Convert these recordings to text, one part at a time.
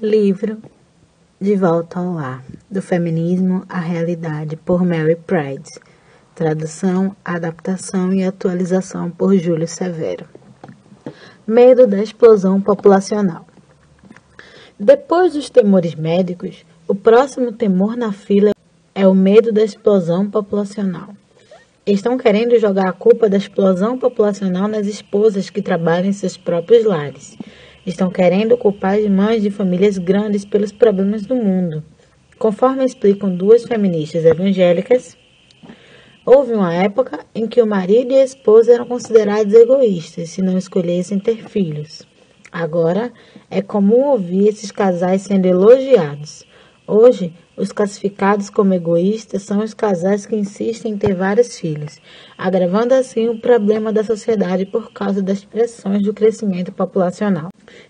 Livro De Volta ao Lar, do Feminismo à Realidade, por Mary Pride. Tradução, adaptação e atualização por Júlio Severo. Medo da explosão populacional. Depois dos temores médicos, o próximo temor na fila é o medo da explosão populacional. Estão querendo jogar a culpa da explosão populacional nas esposas que trabalham em seus próprios lares. Estão querendo culpar as mães de famílias grandes pelos problemas do mundo. Conforme explicam duas feministas evangélicas, houve uma época em que o marido e a esposa eram considerados egoístas se não escolhessem ter filhos. Agora, é comum ouvir esses casais sendo elogiados. Hoje, os classificados como egoístas são os casais que insistem em ter vários filhos, agravando assim o problema da sociedade por causa das pressões do crescimento populacional.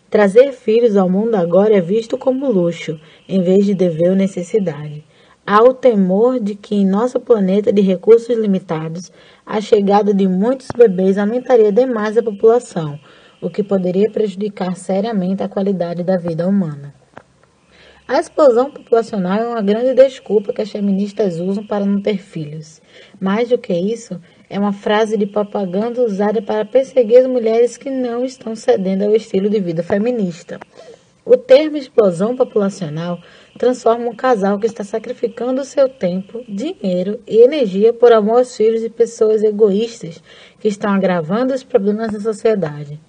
Trazer filhos ao mundo agora é visto como luxo, em vez de dever ou necessidade. Há o temor de que em nosso planeta de recursos limitados, a chegada de muitos bebês aumentaria demais a população, o que poderia prejudicar seriamente a qualidade da vida humana. A explosão populacional é uma grande desculpa que as feministas usam para não ter filhos. Mais do que isso, é uma frase de propaganda usada para perseguir as mulheres que não estão cedendo ao estilo de vida feminista. O termo explosão populacional transforma um casal que está sacrificando o seu tempo, dinheiro e energia por amor aos filhos de pessoas egoístas que estão agravando os problemas da sociedade.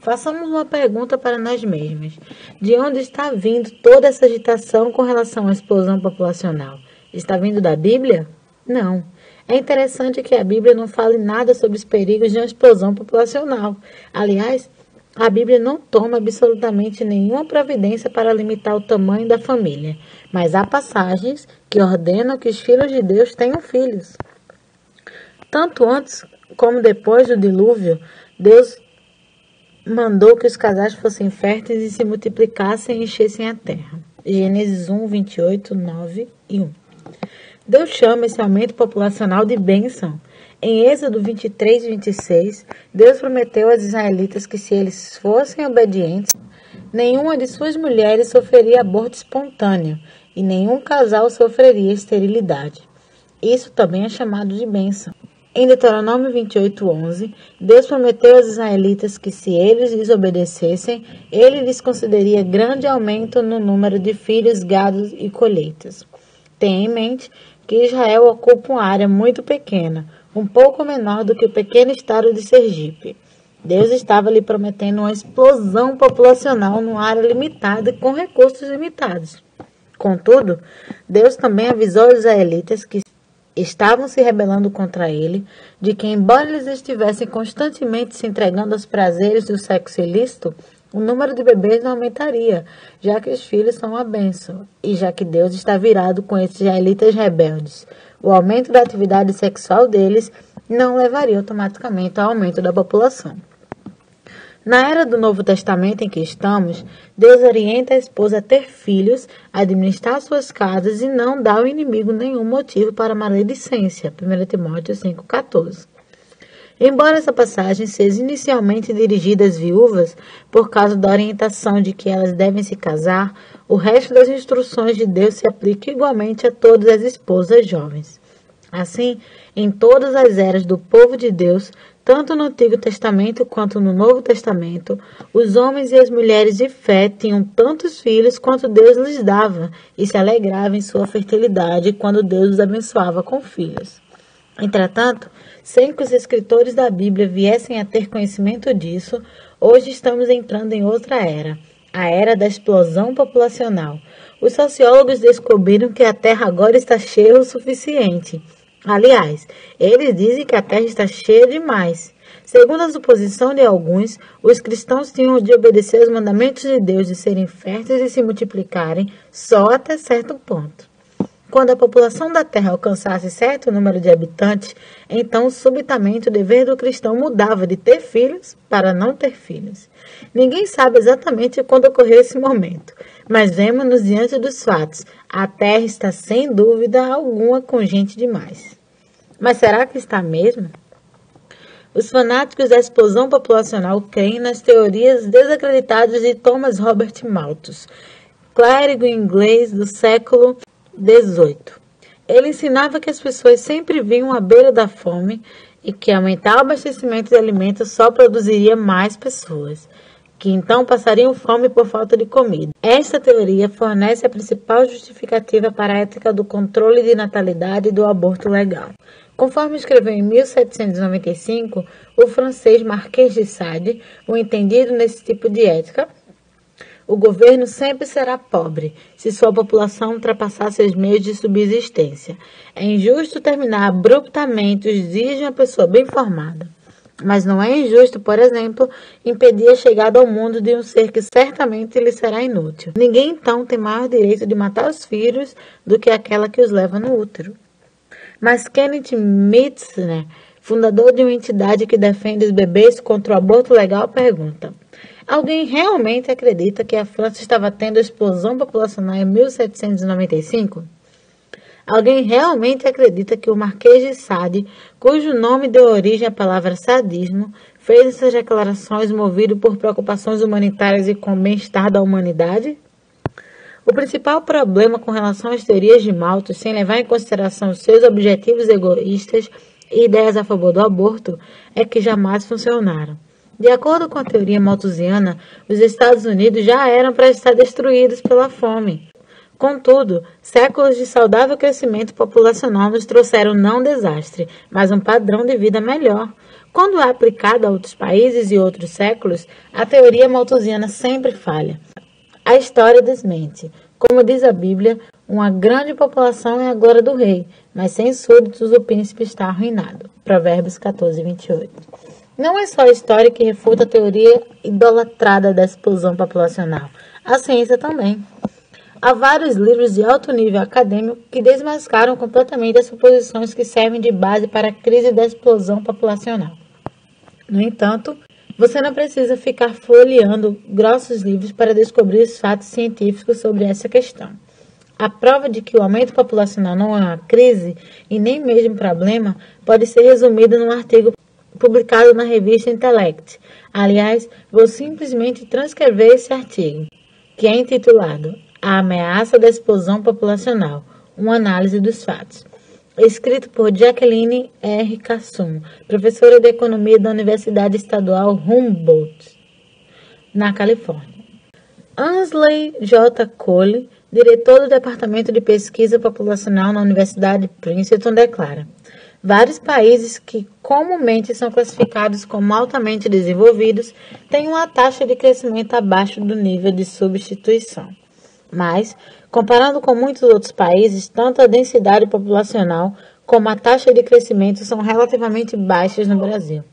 Façamos uma pergunta para nós mesmas. De onde está vindo toda essa agitação com relação à explosão populacional? Está vindo da Bíblia? Não. É interessante que a Bíblia não fale nada sobre os perigos de uma explosão populacional. Aliás, a Bíblia não toma absolutamente nenhuma providência para limitar o tamanho da família, mas há passagens que ordenam que os filhos de Deus tenham filhos. Tanto antes como depois do dilúvio, Deus mandou que os casais fossem férteis e se multiplicassem e enchessem a terra. Gênesis 1, 28, 9 e 1. Deus chama esse aumento populacional de bênção. Em Êxodo 23 e 26, Deus prometeu aos israelitas que se eles fossem obedientes, nenhuma de suas mulheres sofreria aborto espontâneo e nenhum casal sofreria esterilidade. Isso também é chamado de bênção. Em Deuteronômio 28:11, Deus prometeu aos israelitas que se eles lhes obedecessem, ele lhes concederia grande aumento no número de filhos, gados e colheitas. Tenha em mente que Israel ocupa uma área muito pequena, um pouco menor do que o pequeno estado de Sergipe. Deus estava lhe prometendo uma explosão populacional numa área limitada e com recursos limitados. Contudo, Deus também avisou os israelitas que estavam se rebelando contra ele, de que, embora eles estivessem constantemente se entregando aos prazeres do sexo ilícito, o número de bebês não aumentaria, já que os filhos são uma bênção, e já que Deus está virado com esses israelitas rebeldes. O aumento da atividade sexual deles não levaria automaticamente ao aumento da população. Na era do Novo Testamento em que estamos, Deus orienta a esposa a ter filhos, a administrar suas casas e não dá ao inimigo nenhum motivo para maledicência. 1 Timóteo 5,14. Embora essa passagem seja inicialmente dirigida às viúvas, por causa da orientação de que elas devem se casar, o resto das instruções de Deus se aplica igualmente a todas as esposas jovens. Assim, em todas as eras do povo de Deus, tanto no Antigo Testamento quanto no Novo Testamento, os homens e as mulheres de fé tinham tantos filhos quanto Deus lhes dava e se alegravam em sua fertilidade quando Deus os abençoava com filhos. Entretanto, sem que os escritores da Bíblia viessem a ter conhecimento disso, hoje estamos entrando em outra era, a era da explosão populacional. Os sociólogos descobriram que a Terra agora está cheia o suficiente. Aliás, eles dizem que a Terra está cheia demais. Segundo a suposição de alguns, os cristãos tinham de obedecer aos mandamentos de Deus de serem férteis e se multiplicarem só até certo ponto. Quando a população da Terra alcançasse certo número de habitantes, então subitamente o dever do cristão mudava de ter filhos para não ter filhos. Ninguém sabe exatamente quando ocorreu esse momento, mas vemos-nos diante dos fatos. A Terra está sem dúvida alguma com gente demais. Mas será que está mesmo? Os fanáticos da explosão populacional creem nas teorias desacreditadas de Thomas Robert Malthus, clérigo inglês do século XVIII. Ele ensinava que as pessoas sempre vinham à beira da fome e que aumentar o abastecimento de alimentos só produziria mais pessoas, que então passariam fome por falta de comida. Esta teoria fornece a principal justificativa para a ética do controle de natalidade e do aborto legal. Conforme escreveu em 1795 o francês Marquês de Sade, o entendido nesse tipo de ética, o governo sempre será pobre se sua população ultrapassar seus meios de subsistência. É injusto terminar abruptamente os dias de uma pessoa bem formada. Mas não é injusto, por exemplo, impedir a chegada ao mundo de um ser que certamente lhe será inútil. Ninguém, então, tem maior direito de matar os filhos do que aquela que os leva no útero. Mas Kenneth Mitzner, fundador de uma entidade que defende os bebês contra o aborto legal, pergunta: alguém realmente acredita que a França estava tendo explosão populacional em 1795? Alguém realmente acredita que o Marquês de Sade, cujo nome deu origem à palavra sadismo, fez essas declarações movido por preocupações humanitárias e com o bem-estar da humanidade? O principal problema com relação às teorias de Malthus, sem levar em consideração seus objetivos egoístas e ideias a favor do aborto, é que jamais funcionaram. De acordo com a teoria malthusiana, os Estados Unidos já eram para estar destruídos pela fome. Contudo, séculos de saudável crescimento populacional nos trouxeram não desastre, mas um padrão de vida melhor. Quando é aplicada a outros países e outros séculos, a teoria malthusiana sempre falha. A história desmente. Como diz a Bíblia, uma grande população é a glória do rei, mas sem súditos o príncipe está arruinado. Provérbios 14, 28. Não é só a história que refuta a teoria idolatrada da explosão populacional. A ciência também. Há vários livros de alto nível acadêmico que desmascaram completamente as suposições que servem de base para a crise da explosão populacional. No entanto, você não precisa ficar folheando grossos livros para descobrir os fatos científicos sobre essa questão. A prova de que o aumento populacional não é uma crise e nem mesmo um problema pode ser resumida num artigo publicado na revista Intellect. Aliás, vou simplesmente transcrever esse artigo, que é intitulado A Ameaça da Explosão Populacional, uma análise dos fatos. Escrito por Jacqueline R. Kassum, professora de Economia da Universidade Estadual Humboldt, na Califórnia. Ansley J. Cole, diretor do Departamento de Pesquisa Populacional na Universidade Princeton, declara: vários países que comumente são classificados como altamente desenvolvidos têm uma taxa de crescimento abaixo do nível de substituição. Mas, comparando com muitos outros países, tanto a densidade populacional como a taxa de crescimento são relativamente baixas no Brasil.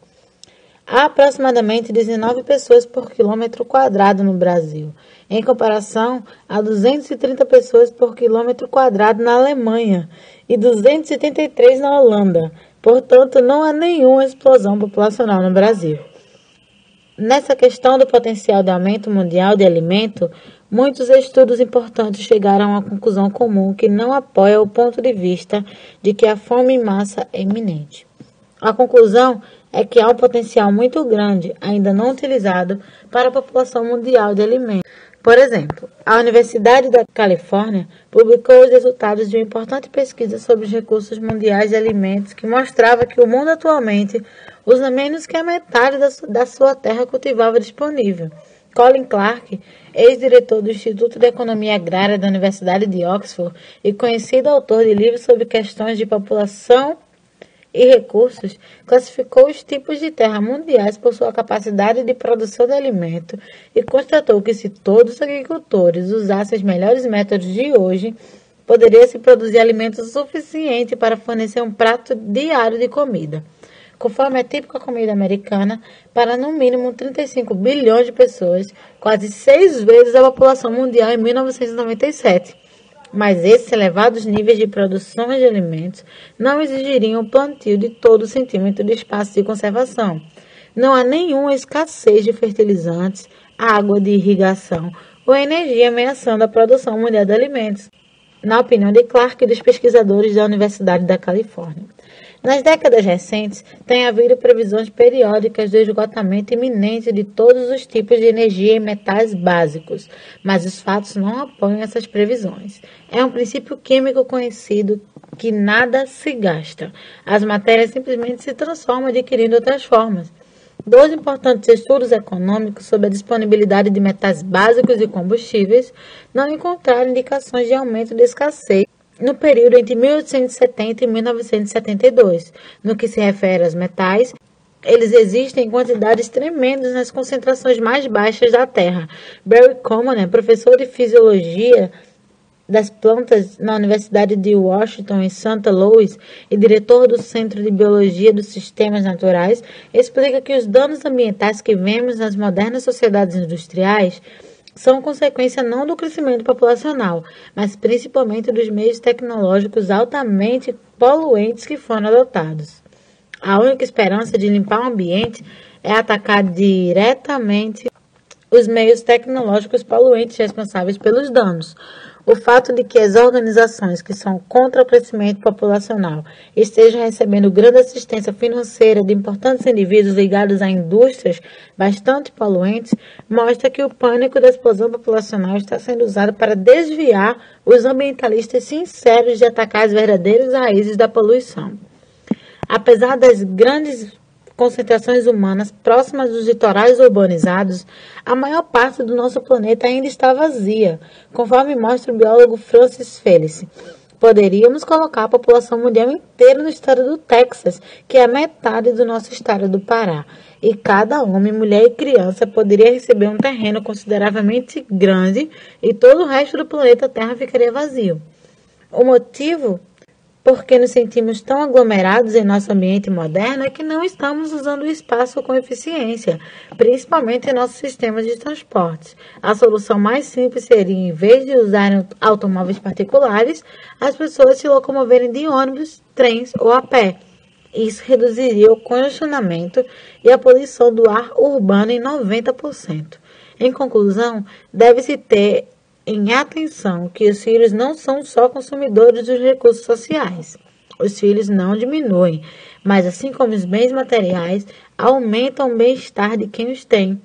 Há aproximadamente 19 pessoas por quilômetro quadrado no Brasil, em comparação a 230 pessoas por quilômetro quadrado na Alemanha e 273 na Holanda. Portanto, não há nenhuma explosão populacional no Brasil. Nessa questão do potencial de aumento mundial de alimento, muitos estudos importantes chegaram a uma conclusão comum que não apoia o ponto de vista de que a fome em massa é iminente. A conclusão é que há um potencial muito grande, ainda não utilizado, para a população mundial de alimentos. Por exemplo, a Universidade da Califórnia publicou os resultados de uma importante pesquisa sobre os recursos mundiais de alimentos que mostrava que o mundo atualmente usa menos que a metade da sua terra cultivável disponível. Colin Clark, ex-diretor do Instituto de Economia Agrária da Universidade de Oxford e conhecido autor de livros sobre questões de população e recursos, classificou os tipos de terra mundiais por sua capacidade de produção de alimento e constatou que se todos os agricultores usassem os melhores métodos de hoje, poderia-se produzir alimento suficiente para fornecer um prato diário de comida, conforme a típica comida americana, para no mínimo 35 bilhões de pessoas, quase 6 vezes a população mundial em 1997. Mas esses elevados níveis de produção de alimentos não exigiriam o plantio de todo centímetro de espaço de conservação. Não há nenhuma escassez de fertilizantes, água de irrigação ou energia ameaçando a produção mundial de alimentos, na opinião de Clark e dos pesquisadores da Universidade da Califórnia. Nas décadas recentes, tem havido previsões periódicas do esgotamento iminente de todos os tipos de energia e metais básicos, mas os fatos não apoiam essas previsões. É um princípio químico conhecido que nada se gasta. As matérias simplesmente se transformam adquirindo outras formas. Dois importantes estudos econômicos sobre a disponibilidade de metais básicos e combustíveis não encontraram indicações de aumento de escassez no período entre 1870 e 1972. No que se refere aos metais, eles existem em quantidades tremendas nas concentrações mais baixas da Terra. Barry Commoner, professor de fisiologia das plantas na Universidade de Washington em St. Louis e diretor do Centro de Biologia dos Sistemas Naturais, explica que os danos ambientais que vemos nas modernas sociedades industriais são consequência não do crescimento populacional, mas principalmente dos meios tecnológicos altamente poluentes que foram adotados. A única esperança de limpar o ambiente é atacar diretamente os meios tecnológicos poluentes responsáveis pelos danos. O fato de que as organizações que são contra o crescimento populacional estejam recebendo grande assistência financeira de importantes indivíduos ligados a indústrias bastante poluentes mostra que o pânico da explosão populacional está sendo usado para desviar os ambientalistas sinceros de atacar as verdadeiras raízes da poluição. Apesar das grandes concentrações humanas próximas dos litorais urbanizados, a maior parte do nosso planeta ainda está vazia, conforme mostra o biólogo Francis Felice. Poderíamos colocar a população mundial inteira no estado do Texas, que é a metade do nosso estado do Pará, e cada homem, mulher e criança poderia receber um terreno consideravelmente grande e todo o resto do planeta Terra ficaria vazio. O motivo porque nos sentimos tão aglomerados em nosso ambiente moderno é que não estamos usando o espaço com eficiência, principalmente em nossos sistemas de transporte. A solução mais simples seria, em vez de usarem automóveis particulares, as pessoas se locomoverem de ônibus, trens ou a pé. Isso reduziria o congestionamento e a poluição do ar urbano em 90%. Em conclusão, deve-se ter em atenção que os filhos não são só consumidores dos recursos sociais. Os filhos não diminuem, mas assim como os bens materiais, aumentam o bem-estar de quem os tem.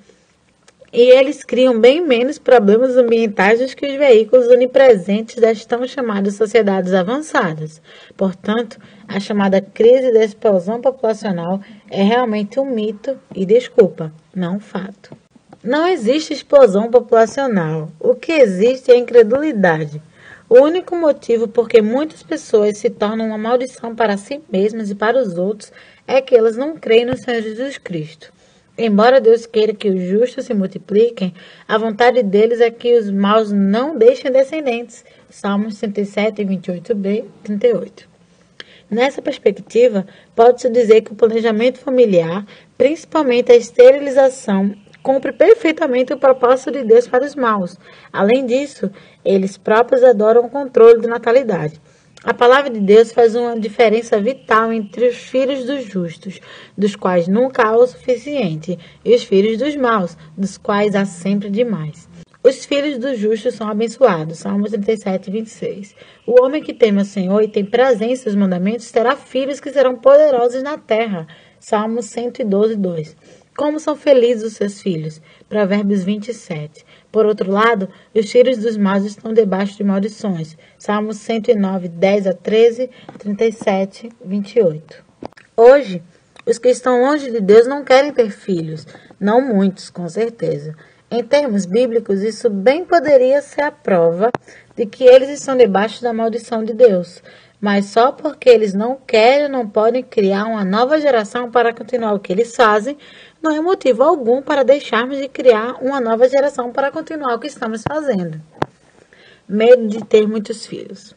E eles criam bem menos problemas ambientais do que os veículos onipresentes das tão chamadas sociedades avançadas. Portanto, a chamada crise da explosão populacional é realmente um mito e desculpa, não um fato. Não existe explosão populacional. O que existe é incredulidade. O único motivo por que muitas pessoas se tornam uma maldição para si mesmas e para os outros é que elas não creem no Senhor Jesus Cristo. Embora Deus queira que os justos se multipliquem, a vontade deles é que os maus não deixem descendentes. Salmos 37, 28b, 38. Nessa perspectiva, pode-se dizer que o planejamento familiar, principalmente a esterilização, cumpre perfeitamente o propósito de Deus para os maus. Além disso, eles próprios adoram o controle da natalidade. A palavra de Deus faz uma diferença vital entre os filhos dos justos, dos quais nunca há o suficiente, e os filhos dos maus, dos quais há sempre demais. Os filhos dos justos são abençoados. Salmos 37, 26. O homem que teme ao Senhor e tem prazer em seus mandamentos terá filhos que serão poderosos na terra. Salmos 112, 2. Como são felizes os seus filhos? Provérbios 27. Por outro lado, os filhos dos maus estão debaixo de maldições. Salmos 109, 10 a 13, 37, 28. Hoje, os que estão longe de Deus não querem ter filhos. Não muitos, com certeza. Em termos bíblicos, isso bem poderia ser a prova de que eles estão debaixo da maldição de Deus. Mas só porque eles não querem ou não podem criar uma nova geração para continuar o que eles fazem, não é motivo algum para deixarmos de criar uma nova geração para continuar o que estamos fazendo. Medo de ter muitos filhos.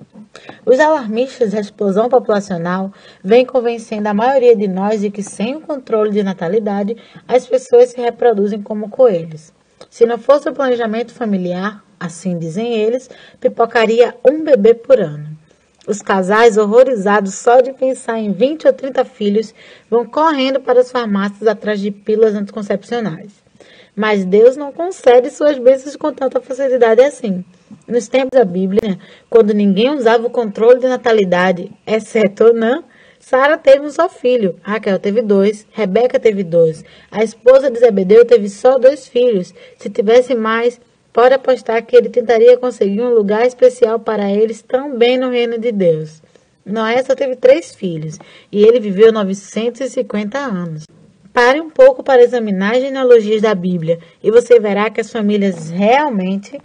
Os alarmistas da explosão populacional vêm convencendo a maioria de nós de que, sem o controle de natalidade, as pessoas se reproduzem como coelhos. Se não fosse o planejamento familiar, assim dizem eles, pipocaria um bebê por ano. Os casais, horrorizados só de pensar em 20 ou 30 filhos, vão correndo para as farmácias atrás de pílulas anticoncepcionais. Mas Deus não concede suas bênçãos com tanta facilidade assim. Nos tempos da Bíblia, quando ninguém usava o controle de natalidade, exceto Onã, Sara teve um só filho, Raquel teve 2, Rebeca teve 2. A esposa de Zebedeu teve só 2 filhos. Se tivesse mais, pode apostar que ele tentaria conseguir um lugar especial para eles também no reino de Deus. Noé só teve 3 filhos e ele viveu 950 anos. Pare um pouco para examinar as genealogias da Bíblia e você verá que as famílias realmente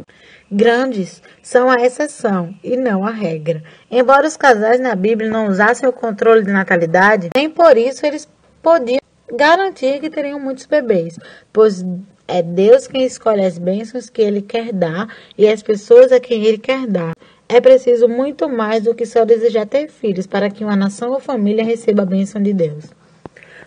grandes são a exceção e não a regra. Embora os casais na Bíblia não usassem o controle de natalidade, nem por isso eles podiam garantir que teriam muitos bebês, pois é Deus quem escolhe as bênçãos que Ele quer dar e as pessoas a quem Ele quer dar. É preciso muito mais do que só desejar ter filhos para que uma nação ou família receba a bênção de Deus.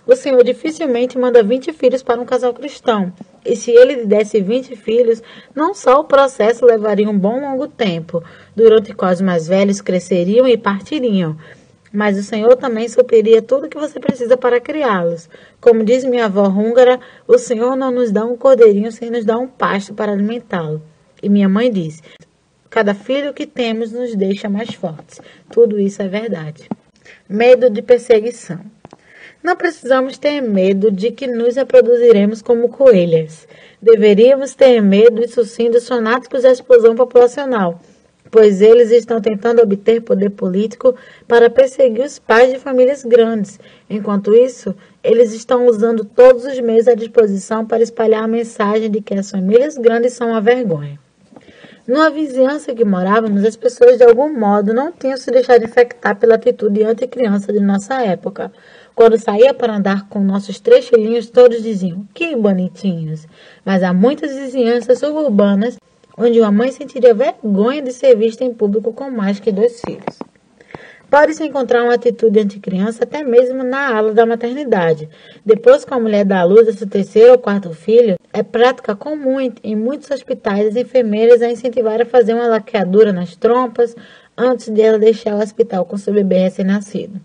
O Senhor dificilmente manda 20 filhos para um casal cristão. E se ele lhe desse 20 filhos, não só o processo levaria um bom longo tempo, durante o qual os mais velhos cresceriam e partiriam, mas o Senhor também supriria tudo o que você precisa para criá-los. Como diz minha avó húngara, o Senhor não nos dá um cordeirinho sem nos dar um pasto para alimentá-lo. E minha mãe diz, cada filho que temos nos deixa mais fortes. Tudo isso é verdade. Medo de perseguição. Não precisamos ter medo de que nos reproduziremos como coelhas. Deveríamos ter medo, isso sim, dos fanáticos da explosão populacional, pois eles estão tentando obter poder político para perseguir os pais de famílias grandes. Enquanto isso, eles estão usando todos os meios à disposição para espalhar a mensagem de que as famílias grandes são uma vergonha. Numa vizinhança que morávamos, as pessoas de algum modo não tinham se deixado infectar pela atitude anticriança de nossa época. Quando saía para andar com nossos 3 filhinhos, todos diziam, que bonitinhos. Mas há muitas vizinhanças suburbanas onde uma mãe sentiria vergonha de ser vista em público com mais que 2 filhos. Pode-se encontrar uma atitude anticriança até mesmo na ala da maternidade. Depois que a mulher dá à luz a seu 3º ou 4º filho, é prática comum em muitos hospitais as enfermeiras a incentivar a fazer uma laqueadura nas trompas antes de ela deixar o hospital com seu bebê recém-nascido.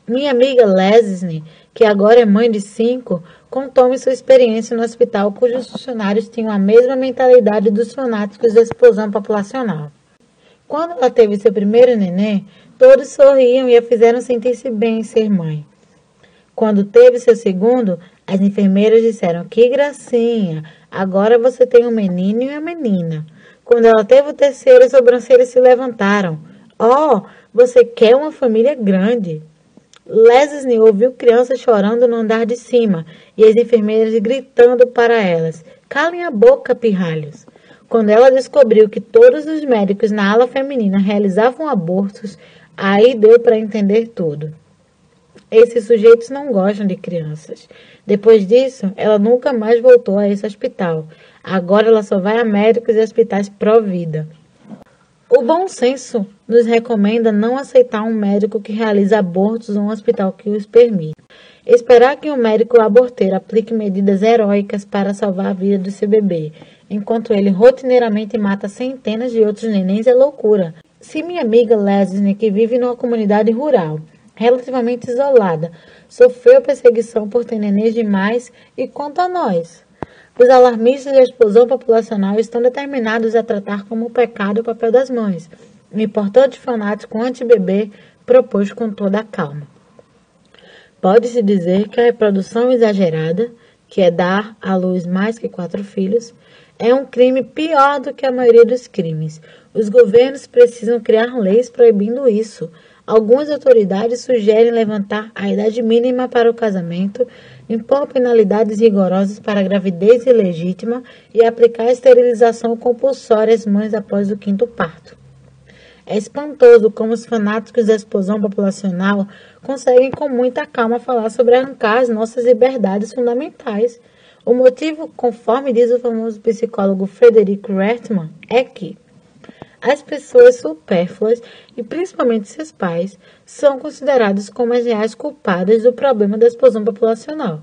Minha amiga Leslie, que agora é mãe de 5, contou-me sua experiência no hospital cujos funcionários tinham a mesma mentalidade dos fanáticos da explosão populacional. Quando ela teve seu primeiro neném, todos sorriam e a fizeram sentir-se bem em ser mãe. Quando teve seu segundo, as enfermeiras disseram, que gracinha, agora você tem um menino e uma menina. Quando ela teve o 3º, as sobrancelhas se levantaram. Oh, você quer uma família grande. Leslie ouviu crianças chorando no andar de cima e as enfermeiras gritando para elas, calem a boca, pirralhos. Quando ela descobriu que todos os médicos na ala feminina realizavam abortos, aí deu para entender tudo. Esses sujeitos não gostam de crianças. Depois disso, ela nunca mais voltou a esse hospital. Agora ela só vai a médicos e hospitais pró-vida. O bom senso nos recomenda não aceitar um médico que realiza abortos ou um hospital que os permite. Esperar que um médico aborteiro aplique medidas heróicas para salvar a vida do seu bebê, enquanto ele rotineiramente mata centenas de outros nenéns, é loucura. Se minha amiga Leslie, que vive numa comunidade rural, relativamente isolada, sofreu perseguição por ter nenéns demais, e quanto a nós? Os alarmistas da explosão populacional estão determinados a tratar como pecado o papel das mães. O importante fanático anti-bebê propôs com toda a calma. Pode-se dizer que a reprodução exagerada, que é dar à luz mais que 4 filhos, é um crime pior do que a maioria dos crimes. Os governos precisam criar leis proibindo isso. Algumas autoridades sugerem levantar a idade mínima para o casamento, impor penalidades rigorosas para a gravidez ilegítima e aplicar a esterilização compulsória às mães após o 5º parto. É espantoso como os fanáticos da explosão populacional conseguem com muita calma falar sobre arrancar as nossas liberdades fundamentais. O motivo, conforme diz o famoso psicólogo Frederick Rechtman, é que as pessoas supérfluas, e principalmente seus pais, são considerados como as reais culpadas do problema da explosão populacional.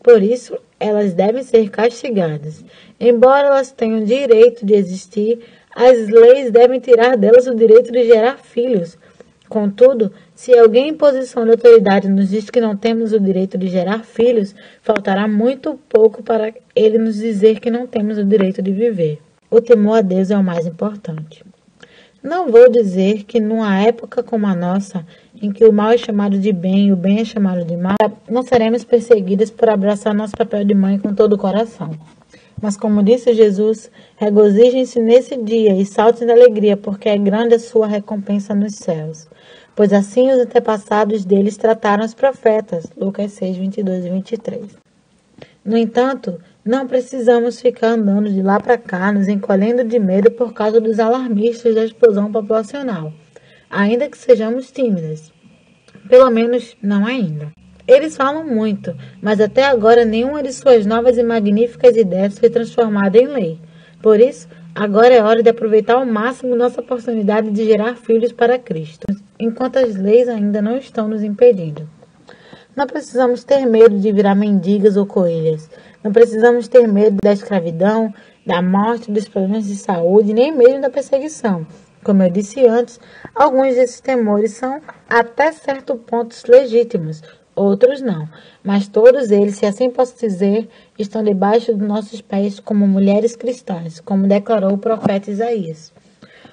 Por isso, elas devem ser castigadas. Embora elas tenham direito de existir, as leis devem tirar delas o direito de gerar filhos. Contudo, se alguém em posição de autoridade nos diz que não temos o direito de gerar filhos, faltará muito pouco para ele nos dizer que não temos o direito de viver. O temor a Deus é o mais importante. Não vou dizer que numa época como a nossa, em que o mal é chamado de bem e o bem é chamado de mal, não seremos perseguidas por abraçar nosso papel de mãe com todo o coração. Mas como disse Jesus, regozijem-se nesse dia e saltem de alegria, porque é grande a sua recompensa nos céus. Pois assim os antepassados deles trataram os profetas. Lucas 6, 22 e 23. No entanto, não precisamos ficar andando de lá para cá, nos encolhendo de medo por causa dos alarmistas da explosão populacional, ainda que sejamos tímidas. Pelo menos não ainda. Eles falam muito, mas até agora nenhuma de suas novas e magníficas ideias foi transformada em lei. Por isso, agora é hora de aproveitar ao máximo nossa oportunidade de gerar filhos para Cristo, enquanto as leis ainda não estão nos impedindo. Não precisamos ter medo de virar mendigas ou coelhas. Não precisamos ter medo da escravidão, da morte, dos problemas de saúde, nem mesmo da perseguição. Como eu disse antes, alguns desses temores são até certo ponto legítimos, outros não. Mas todos eles, se assim posso dizer, estão debaixo dos nossos pés como mulheres cristãs, como declarou o profeta Isaías.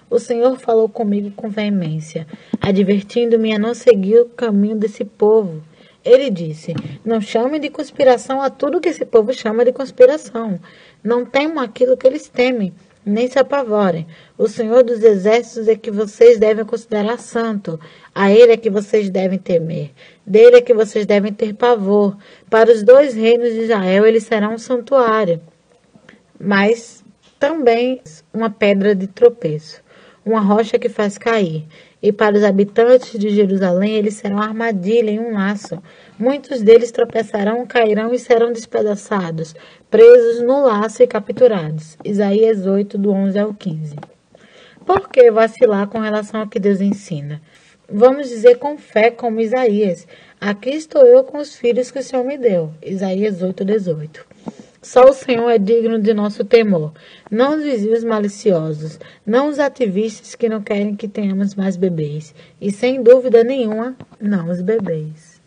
O Senhor falou comigo com veemência, advertindo-me a não seguir o caminho desse povo. Ele disse, não chame de conspiração a tudo que esse povo chama de conspiração. Não temam aquilo que eles temem, nem se apavorem. O Senhor dos Exércitos é que vocês devem considerar santo. A Ele é que vocês devem temer. Dele é que vocês devem ter pavor. Para os 2 reinos de Israel ele será um santuário, mas também uma pedra de tropeço, uma rocha que faz cair. E para os habitantes de Jerusalém, eles serão uma armadilha e um laço. Muitos deles tropeçarão, cairão e serão despedaçados, presos no laço e capturados. Isaías 8, do 11 ao 15. Por que vacilar com relação ao que Deus ensina? Vamos dizer com fé como Isaías, aqui estou eu com os filhos que o Senhor me deu. Isaías 8, 18. Só o Senhor é digno de nosso temor, não os vizinhos maliciosos, não os ativistas que não querem que tenhamos mais bebês, e sem dúvida nenhuma, não os bebês.